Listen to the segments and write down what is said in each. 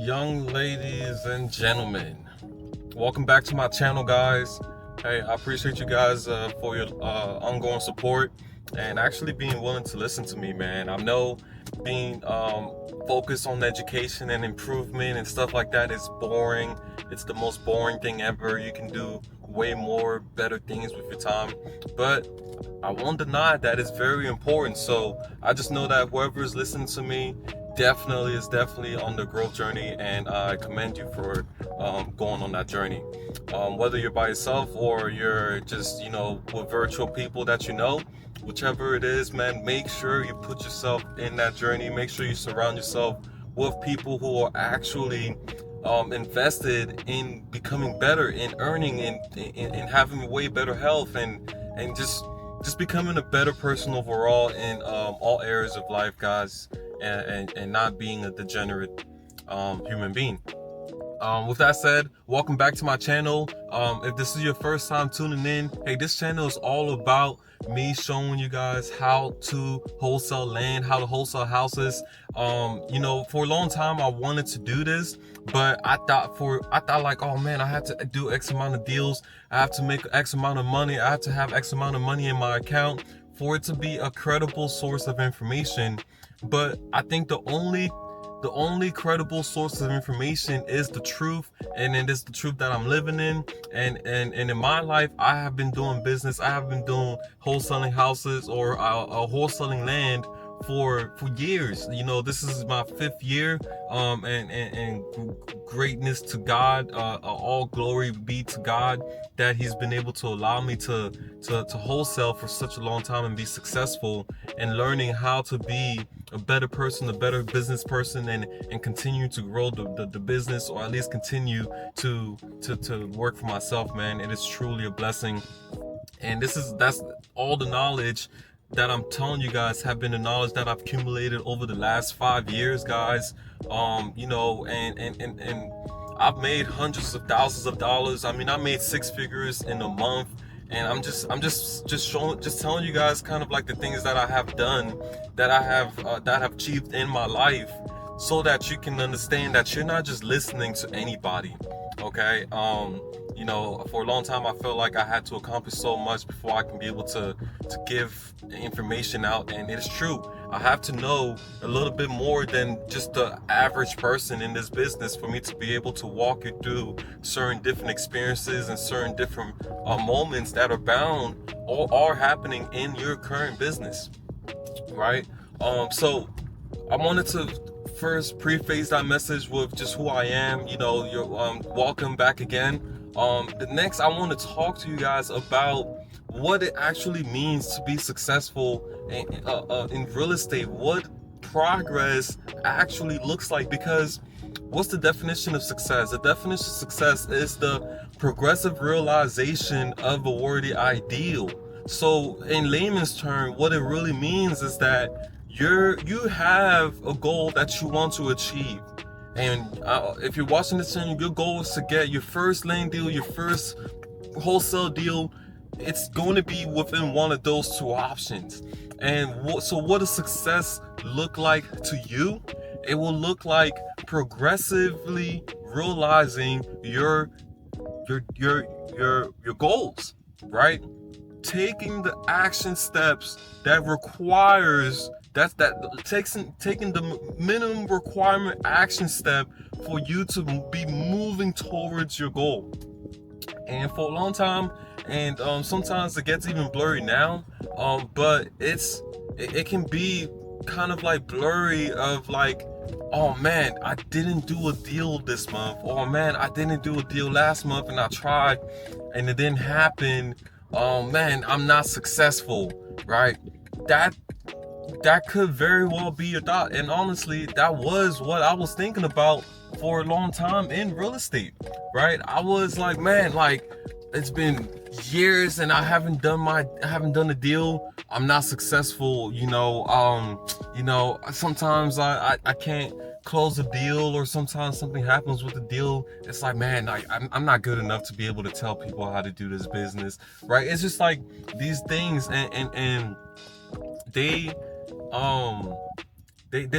Young ladies and gentlemen, welcome back to my channel, guys. Hey, I appreciate you guys for your ongoing support and actually being willing to listen to me, man. I know being focused on education and improvement and stuff like that is boring. It's the most boring thing ever. You can do way more better things with your time, but I won't deny that it's very important. So I just know that whoever is listening to me is definitely on the growth journey, and I commend you for going on that journey. Whether you're by yourself or you're just, with virtual people that you know, whichever it is, man, make sure you put yourself in that journey. Make sure you surround yourself with people who are actually invested in becoming better, in earning, in having way better health, and just becoming a better person overall in all areas of life, guys, and not being a degenerate human being. With that said, welcome back to my channel. If this is your first time tuning in, hey, this channel is all about me showing you guys how to wholesale land, how to wholesale houses. For a long time I wanted to do this, but I thought like, oh man, I had to do X amount of deals, I have to make X amount of money, I have to have X amount of money in my account for it to be a credible source of information. But I think the only credible source of information is the truth, and it is the truth that I'm living in. And in my life, I have been doing business. I have been doing wholesaling houses or wholesaling land for years. This is my 5th year, and greatness to God. All glory be to God that He's been able to allow me to wholesale for such a long time and be successful, and learning how to be a better person, a better business person, and continue to grow the business, or at least continue to work for myself, man. It is truly a blessing. And that's all the knowledge that I'm telling you guys have been the knowledge that I've accumulated over the last 5 years, guys. And I've made hundreds of thousands of dollars. I mean, I made 6 figures in a month. And I'm just telling you guys kind of like the things that I have done, that I have achieved in my life, so that you can understand that you're not just listening to anybody. Okay. For a long time I felt like I had to accomplish so much before I can be able to give information out, and it's true. I have to know a little bit more than just the average person in this business for me to be able to walk you through certain different experiences and certain different moments that are bound or are happening in your current business, right? So I wanted to first preface that message with just who I am. You're welcome back again. The next, I want to talk to you guys about what it actually means to be successful in real estate, what progress actually looks like. Because what's the definition of success? The definition of success is the progressive realization of a worthy ideal. So in layman's term, what it really means is that you have a goal that you want to achieve. And if you're watching this channel, your goal is to get your first land deal, your first wholesale deal. It's going to be within one of those 2 options. And so what does success look like to you? It will look like progressively realizing your goals, right? Taking the action steps that requires taking the minimum requirement action step for you to be moving towards your goal. And for a long time, and sometimes it gets even blurry now, but it can be kind of like blurry of like, oh man, I didn't do a deal this month, or man, I didn't do a deal last month and I tried and it didn't happen. Man, I'm not successful, right? That could very well be your thought. And honestly, that was what I was thinking about for a long time in real estate, right? I was like, man, like, it's been years and I haven't done a deal. I'm not successful. Sometimes I can't close a deal, or sometimes something happens with the deal. It's like, man, I'm not good enough to be able to tell people how to do this business, right? It's just like these things, and they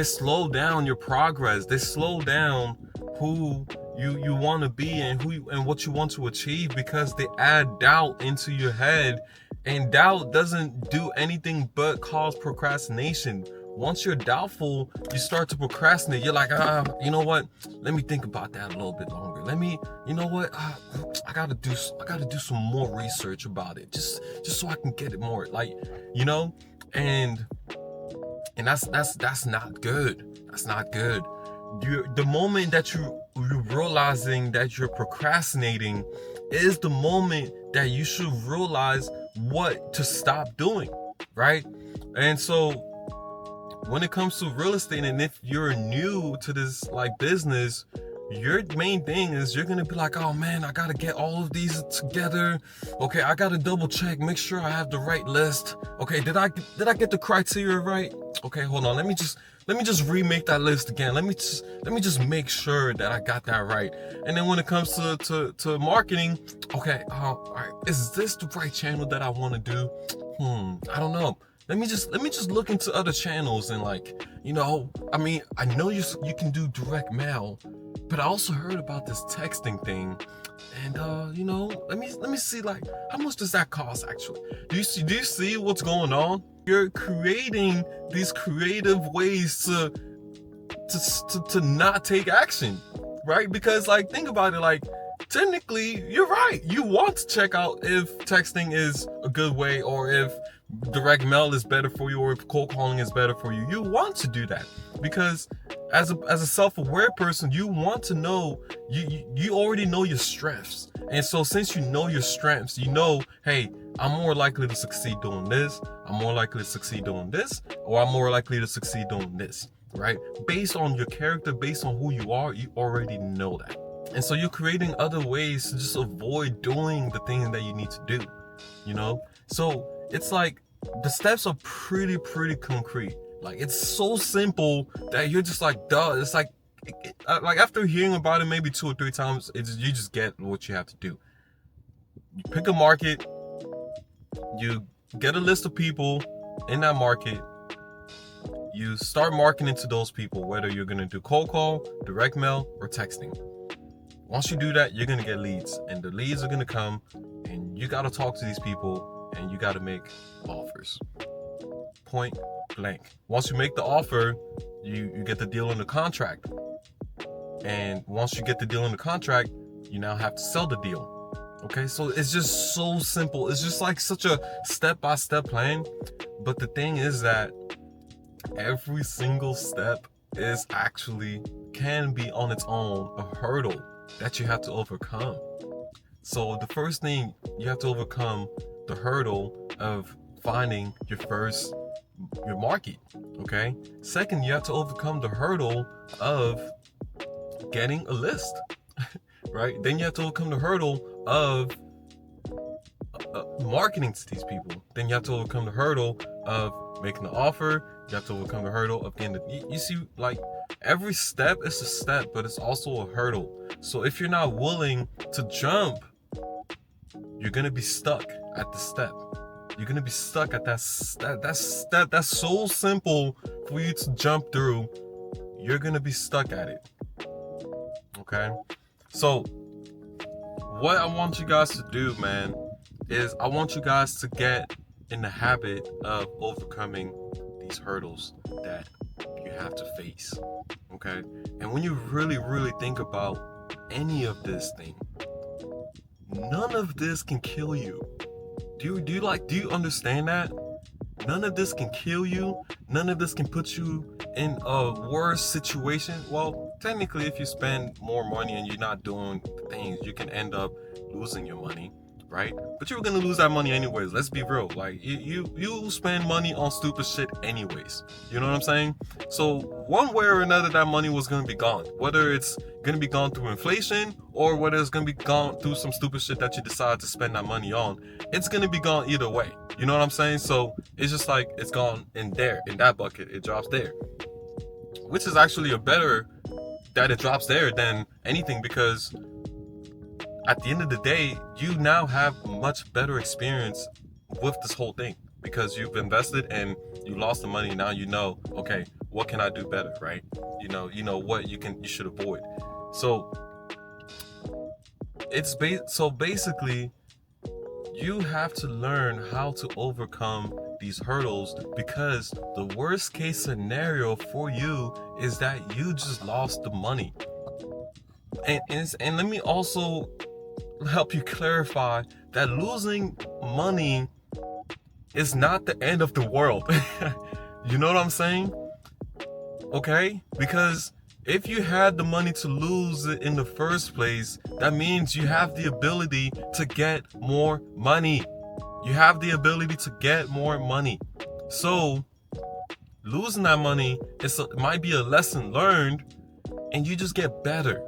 slow down your progress. They slow down who you want to be and and what you want to achieve, because they add doubt into your head, and doubt doesn't do anything but cause procrastination. Once you're doubtful, you start to procrastinate. You're like, you know what? Let me think about that a little bit longer. You know what? I gotta do some more research about it, just so I can get it more, like, and that's not good. That's not good. The moment that you're realizing that you're procrastinating is the moment that you should realize what to stop doing, right? And so when it comes to real estate, and if you're new to this like business, your main thing is you're gonna be like, oh man, I gotta get all of these together. Okay, I gotta double check, make sure I have the right list. Okay, did I get the criteria right? Okay, hold on, let me just remake that list again. Let me just make sure that I got that right. And then when it comes to marketing, okay, all right, is this the right channel that I want to do? I don't know. Let me just look into other channels, and I know you can do direct mail, but I also heard about this texting thing, and let me see, like, how much does that cost actually? Do you see what's going on? You're creating these creative ways to not take action, right? Because, like, think about it, like, technically you're right. You want to check out if texting is a good way, or if direct mail is better for you, or if cold calling is better for you. You want to do that because as a self-aware person, you want to know, you already know your strengths. And so since you know your strengths, hey, I'm more likely to succeed doing this, I'm more likely to succeed doing this, or I'm more likely to succeed doing this, right? Based on your character, based on who you are, you already know that. And so you're creating other ways to just avoid doing the thing that you need to do, So it's like the steps are pretty concrete. Like, it's so simple that you're just like, duh. It's like after hearing about it maybe 2 or 3 times, you just get what you have to do. You pick a market, you get a list of people in that market, you start marketing to those people, whether you're going to do cold call, direct mail, or texting. Once you do that, you're going to get leads, and the leads are going to come, and you got to talk to these people, and you got to make offers. Point blank. Once you make the offer, you get the deal in the contract. And once you get the deal in the contract, you now have to sell the deal. Okay, so it's just so simple. It's just like such a step-by-step plan. But the thing is that every single step can be on its own a hurdle that you have to overcome. So the first thing, you have to overcome the hurdle of finding your market, okay? Second, you have to overcome the hurdle of getting a list, right? Then you have to overcome the hurdle of marketing to these people. Then you have to overcome the hurdle of making the offer. You have to overcome the hurdle of getting you see, like, every step is a step, but it's also a hurdle. So if you're not willing to jump, you're gonna be stuck at the step. You're gonna be stuck at that step. That's so simple for you to jump through. You're gonna be stuck at it. Okay? So what I want you guys to do, man, is I want you guys to get in the habit of overcoming these hurdles that you have to face. Okay? And when you really think about any of this thing, none of this can kill you. Do you understand that? None of this can kill you. None of this can put you in a worse situation. Well, technically, if you spend more money and you're not doing things, you can end up losing your money, right? But you're gonna lose that money anyways. Let's be real. Like, you spend money on stupid shit anyways. You know what I'm saying? So one way or another, that money was gonna be gone. Whether it's gonna be gone through inflation, or whether it's gonna be gone through some stupid shit that you decide to spend that money on, it's gonna be gone either way. You know what I'm saying? So it's just like, it's gone in that bucket. It drops there, which is actually a better that it drops there than anything, because at the end of the day, you now have much better experience with this whole thing, because you've invested and you lost the money. Now you know, okay, what can I do better, right? You know what you should avoid. So so basically, you have to learn how to overcome these hurdles, because the worst case scenario for you is that you just lost the money. And let me also help you clarify that losing money is not the end of the world. You know what I'm saying? Okay? Because if you had the money to lose it in the first place, that means you have the ability to get more money. You have the ability to get more money. So losing that money might be a lesson learned, and you just get better,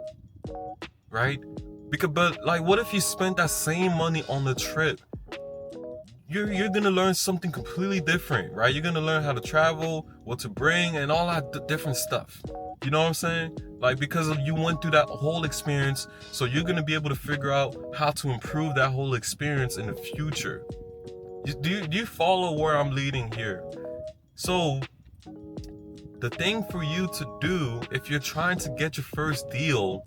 right? But like, what if you spent that same money on the trip? You're gonna learn something completely different, right? You're gonna learn how to travel, what to bring, and all that different stuff. You know what I'm saying? Like, because you went through that whole experience, so you're gonna be able to figure out how to improve that whole experience in the future. Do you follow where I'm leading here? So the thing for you to do if you're trying to get your first deal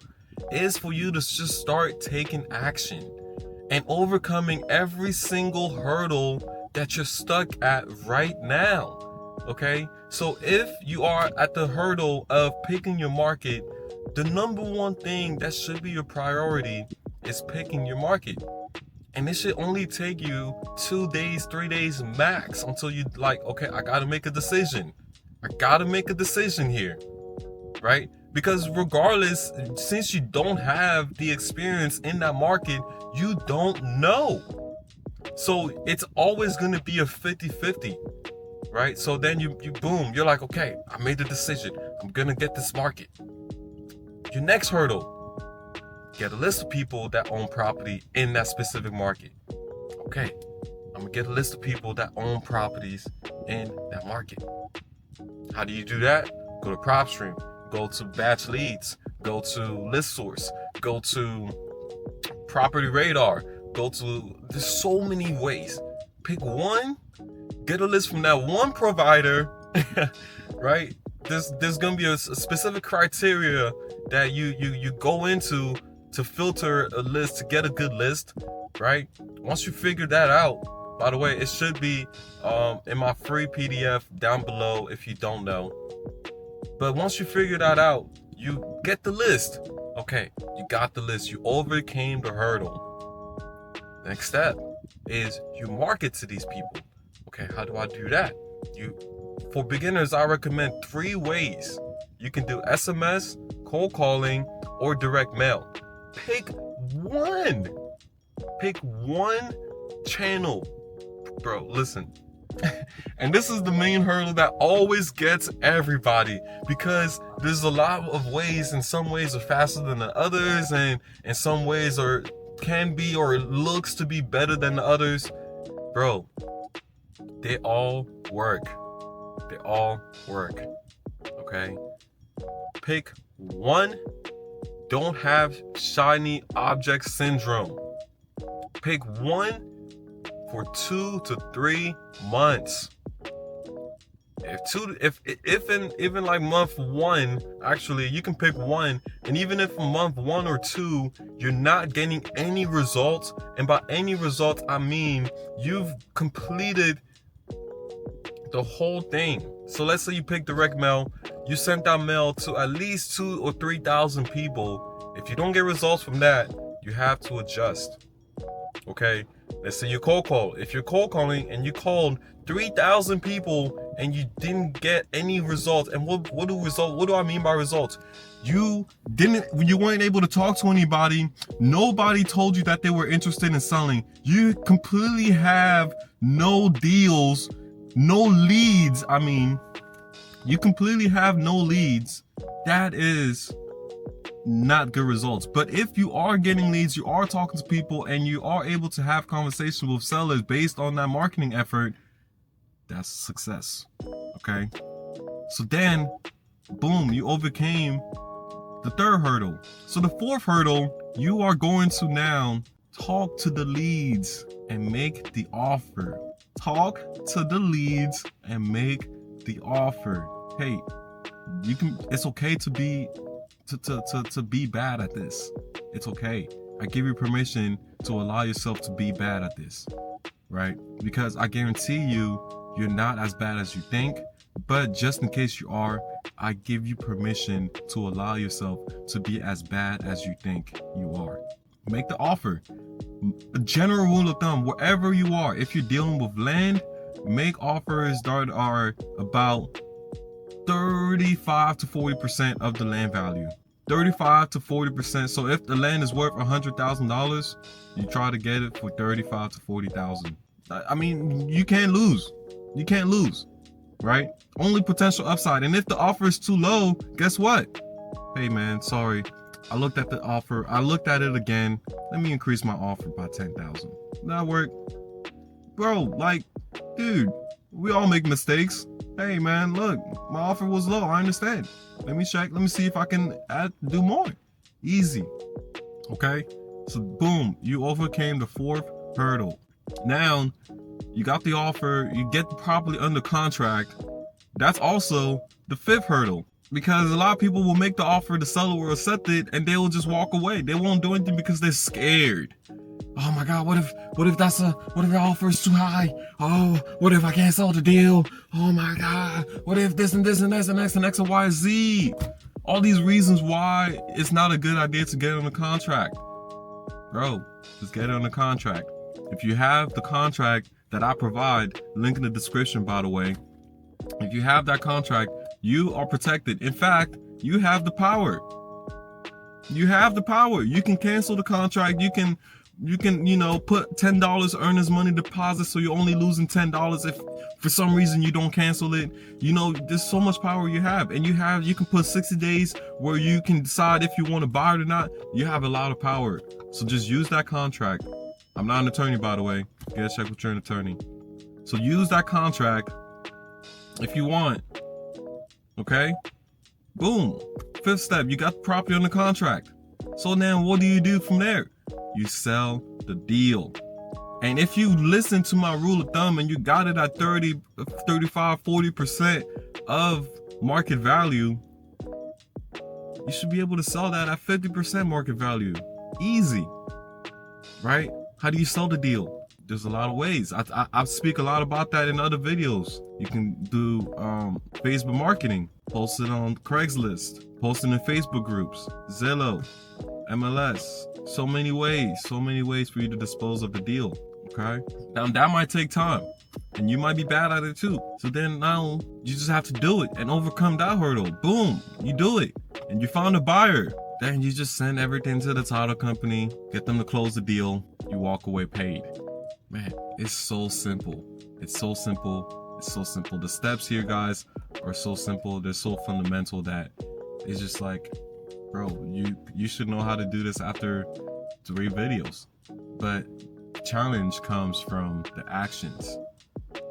is for you to just start taking action and overcoming every single hurdle that you're stuck at right now. Okay? So if you are at the hurdle of picking your market, the number one thing that should be your priority is picking your market. And it should only take you 2 days, 3 days max until you like, okay, I gotta make a decision. I gotta make a decision here, right? Because regardless, since you don't have the experience in that market, you don't know. So it's always going to be a 50-50, right? So then you boom, you're like, okay, I made the decision. I'm going to get this market. Your next hurdle, get a list of people that own property in that specific market. Okay, I'm going to get a list of people that own properties in that market. How do you do that? Go to PropStream. Go to Batch Leads, go to ListSource, go to Property Radar, there's so many ways. Pick one, get a list from that one provider, right? There's gonna be a specific criteria that you go into to filter a list, to get a good list, right? Once you figure that out, by the way, it should be in my free PDF down below if you don't know. But once you figure that out, you get the list. Okay, you got the list. You overcame the hurdle. Next step is you market to these people. Okay, how do I do that? For beginners, I recommend 3 ways. You can do SMS, cold calling, or direct mail. Pick one. Pick one channel. Bro, listen. And this is the main hurdle that always gets everybody, because there's a lot of ways, and some ways are faster than the others, and in some ways can be or looks to be better than the others. Bro, they all work. They all work. Okay? Pick one. Don't have shiny object syndrome. Pick one for 2 to 3 months. Even like month 1, actually, you can pick one, and even if month 1 or 2 you're not getting any results, and by any results I mean you've completed the whole thing. So let's say you pick direct mail, you sent out mail to at least 2,000 or 3,000 people. If you don't get results from that, you have to adjust. Okay? Let's say you cold call. If you're cold calling and you called 3,000 people and you didn't get any results, and what do I mean by results? You weren't able to talk to anybody. Nobody told you that they were interested in selling. You completely have no deals, no leads. I mean, you completely have no leads. That is not good results. But if you are getting leads, you are talking to people, and you are able to have conversations with sellers based on that marketing effort, that's a success. Okay? So then, boom, you overcame the 3rd hurdle. So the 4th hurdle, you are going to now talk to the leads and make the offer. Talk to the leads and make the offer. Hey, it's okay to to be bad at this. It's okay. I give you permission to allow yourself to be bad at this, right? Because I guarantee you're not as bad as you think. But just in case you are, I give you permission to allow yourself to be as bad as you think you are. Make the offer. A general rule of thumb, wherever you are, if you're dealing with land, make offers that are about 35 to 40% of the land value. 35 to 40%. So if the land is worth $100,000, you try to get it for 35 to 40,000. I mean, you can't lose. You can't lose, right? Only potential upside. And if the offer is too low, guess what? Hey man, sorry. I looked at the offer. I looked at it again. Let me increase my offer by 10,000. That work? Bro, like, dude, we all make mistakes. Hey man, look, my offer was low. I understand. Let me check. Let me see if I can do more. Easy. Okay? So boom, you overcame the fourth hurdle. Now, you got the offer, you get properly under contract. That's also the fifth hurdle. Because a lot of people will make the offer, the seller will accept it, and they will just walk away. They won't do anything because they're scared. Oh my God, what if the offer is too high? Oh, what if I can't sell the deal? Oh my God, what if this and this and this and X and X and Y, Z? All these reasons why it's not a good idea to get on a contract. Bro, just get on the contract. If you have the contract that I provide, link in the description by the way, if you have that contract, you are protected. In fact, you have the power. You have the power. You can cancel the contract. You can, put $10 earners money deposit, so you're only losing $10 if for some reason you don't cancel it. There's so much power you have. And you can put 60 days where you can decide if you want to buy it or not. You have a lot of power. So just use that contract. I'm not an attorney, by the way. Get a check with your attorney. So use that contract if you want. Okay? Boom. Fifth step, you got the property on the contract. So now what do you do from there? You sell the deal. And if you listen to my rule of thumb and you got it at 30, 35, 40% of market value, you should be able to sell that at 50% market value. Easy. Right? How do you sell the deal? There's a lot of ways. I speak a lot about that in other videos. You can do Facebook marketing, post it on Craigslist, post it in Facebook groups, Zillow, MLS. So many ways for you to dispose of the deal. Okay? Now that might take time, and you might be bad at it too. So then now you just have to do it and overcome that hurdle. Boom, you do it, and you found a buyer. Then you just send everything to the title company, get them to close the deal. You walk away paid. Man, it's so simple. It's so simple. It's so simple. The steps here, guys, are so simple. They're so fundamental that it's just like, bro, you should know how to do this after 3 videos. But challenge comes from the actions,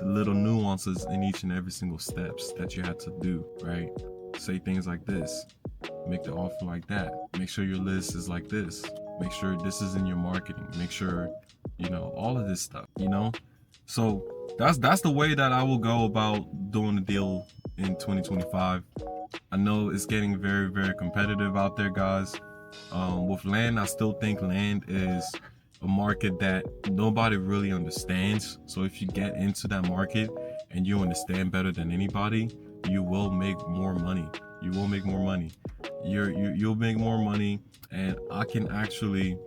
the little nuances in each and every single steps that you have to do, right? Say things like this. Make the offer like that. Make sure your list is like this. Make sure this is in your marketing. Make sure, all of this stuff, So that's the way that I will go about doing the deal in 2025. I know it's getting very, very competitive out there, guys. With land, I still think land is a market that nobody really understands. So if you get into that market and you understand better than anybody, you will make more money. You will make more money. You'll make more money, and I can actually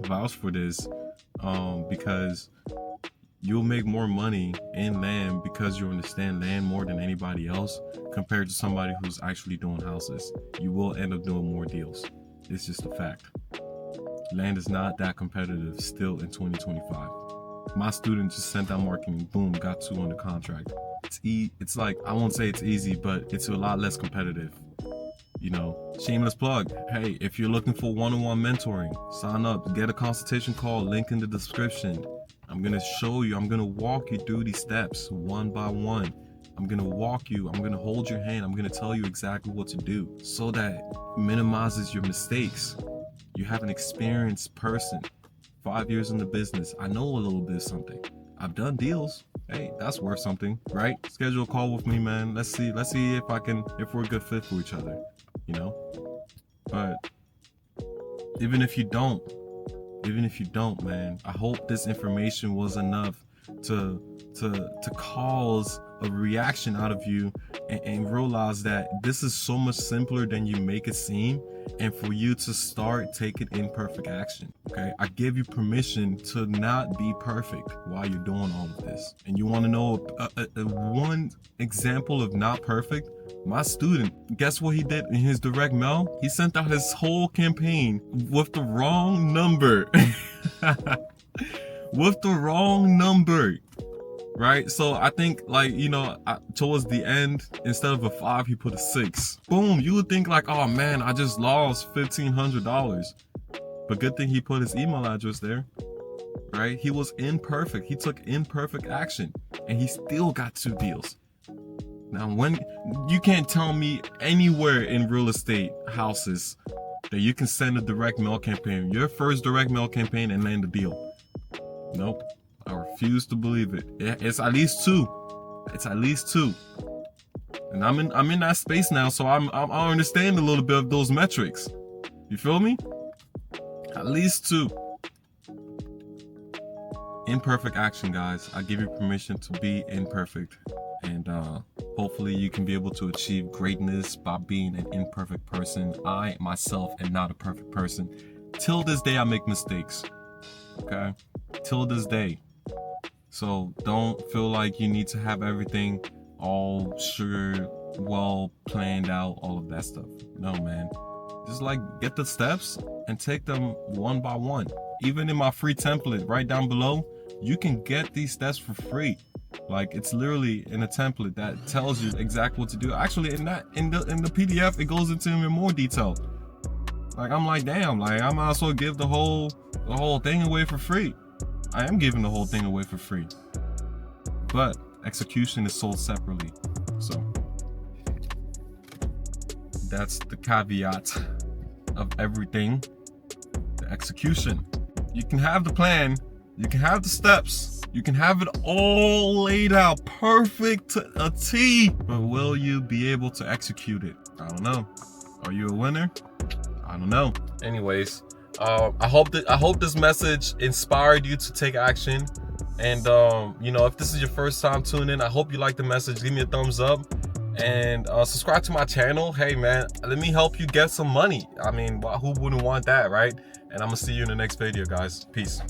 vouch for this because you'll make more money in land because you understand land more than anybody else compared to somebody who's actually doing houses. You will end up doing more deals. It's just a fact. Land is not that competitive still in 2025. My student just sent out marketing, boom, got 2 under contract. It's like, I won't say it's easy, but it's a lot less competitive. Shameless plug. Hey, if you're looking for one-on-one mentoring, sign up, get a consultation call, link in the description. I'm going to show you, I'm going to walk you through these steps one by one. I'm going to walk you, I'm going to hold your hand, I'm going to tell you exactly what to do so that minimizes your mistakes. You have an experienced person, 5 years in the business. I know a little bit of something. I've done deals. Hey, that's worth something, right? Schedule a call with me, man. Let's see if we're a good fit for each other, But even if you don't, man, I hope this information was enough to cause a reaction out of you, and realize that this is so much simpler than you make it seem, and for you to start taking imperfect action. Okay, I give you permission to not be perfect while you're doing all of this. And you want to know one example of not perfect? My student, guess what he did in his direct mail? He sent out his whole campaign with the wrong number. With the wrong number. Right? So I think, like, you know, towards the end, instead of a 5, he put a 6. Boom. You would think like, oh man, I just lost $1,500. But good thing he put his email address there. Right? He was imperfect. He took imperfect action, and he still got 2 deals. Now, when you can't tell me anywhere in real estate houses that you can send a direct mail campaign, your first direct mail campaign, and land a deal. Nope. I refuse to believe it. It's at least 2. It's at least 2. And I'm in that space now, so I understand a little bit of those metrics. You feel me? At least 2. Imperfect action, guys. I give you permission to be imperfect, and hopefully you can be able to achieve greatness by being an imperfect person. I myself am not a perfect person. Till this day, I make mistakes. Okay? Till this day. So don't feel like you need to have everything all sugar, well planned out, all of that stuff. No, man. Just like get the steps and take them one by one. Even in my free template right down below, you can get these steps for free. Like, it's literally in a template that tells you exactly what to do. Actually, in the PDF, it goes into even more detail. Like, I'm like, damn, like I might as well give the whole thing away for free. I am giving the whole thing away for free, but execution is sold separately. So that's the caveat of everything. The execution. You can have the plan, you can have the steps, you can have it all laid out perfect to a T, but will you be able to execute it? I don't know. Are you a winner? I don't know. Anyways, I hope this message inspired you to take action. And you know, if this is your first time tuning in, I hope you like the message. Give me a thumbs up and subscribe to my channel. Hey man, let me help you get some money. I mean, who wouldn't want that, right? And I'm gonna see you in the next video, guys. Peace.